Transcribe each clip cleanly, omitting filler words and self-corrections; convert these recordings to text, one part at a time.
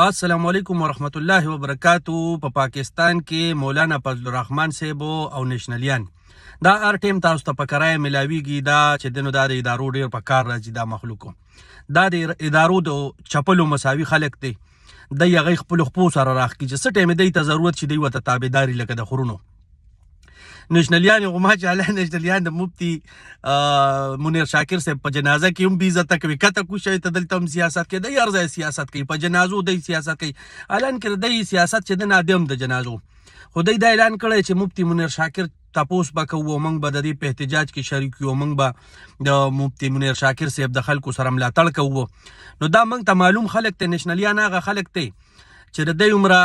السلام علیکم ورحمت الله وبرکاتو. په پاکستان کې مولانا فضل الرحمن صاحب او نېشنلیان دا هر ټیم تاسو ته په کرایه ملاویږي. دا چې دنو دا د ادارو ډېر په کار راځي. دا مخلوقو دا د ادارو د چپلو مساوي خلک دی. د هغې خپلو خپو سره راخکي چې څه ټیم دی ته ضرورت چې دی ورته تابعداري لکه د خرونو نېشنلیان غو ما چې الله نېشنلیان د مفتي منیر شاکر صاحب په جنازه کې هم بې عزته کوي. کته کوشوي ته دلته هم سیاست کوي. دی هر ځای سیاست کوي. په جنازو دی سیاست کوي. اعلان کړی دی سیاست چې د نادم د جنازو خو دی دا اعلان کړی چې مفتي منیر شاکر تپوس به کوو. موږ به د دې په احتجاج کې شریک یو. موږ به د مفتي منیر شاکر صاحب د خلکو سره ملاتړ کوو. نو دا موږ ته معلوم خلک ته نېشنلیان هغه خلک دی چې د دی عمره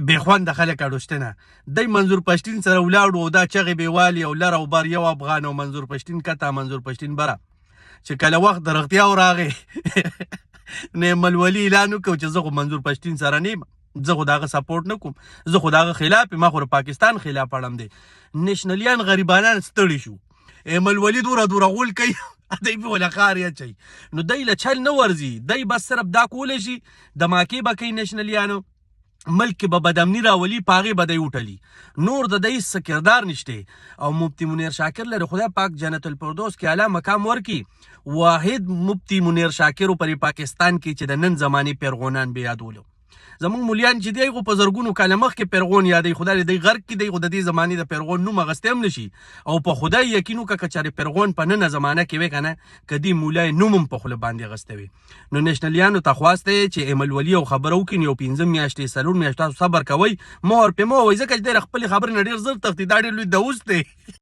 بېخونده خلک اړوشتنه دی منظور پښتین سره ولاړو او دا چغې بېوالي او لر او بر یو افغان او منظور پښتین کته منظور پښتین بره چې کله وخت د رغتیاو راغی نعم الولي اعلان وکړو چې زه خو منظور پښتین سره نه یم. زه خو د هغه سپورټ نه کوم. زه خو د هغه خلاف یم. ما خو د پاکستان خلاف اړم دی. نېشنلیان غریبانان ستړي شو. ایم الولي دوره غول کوي دی به ولا خار اچوي. نو دی له چل نه ورځي. دی بس صرف دا کولی شي دماکې به کوي نېشنلیانو. ملک به بدامني راولي په هغې به دی وټلي. نور د دی څه کردار نشته. او مفتي منیر شاکر لري خدای پاک جنت الفردوس کې اعلی مقام ورکړي. واحد مفتي منیر شاکر په پاکستان کې چې د نن زمانې پیرغونان به یادولو. زموږ مولیان چې دی خو په زرګونو کاله مخکې پیرغون یادوي. خدای دی غرق کې دی خو د دې زمانې د پیرغون نوم اخیستی هم نشي. او په خدای یقین وکړه که چېرې پیرغون په ننه زمانه کې وی که نه که دې مولای نوم هم په خوله باندې اخیستی وي. نو نېشنلیانو ته خواست دی چې ایم الولي او خبره وکړي. یو 5 میاشتې 4 میاشتې تاسو صبر کوئ. مه ورپې مه ووایئ ځکه چې دی خپلې خبرې نه ډېر زر تښتي. دا ډېر لوی دوست دی.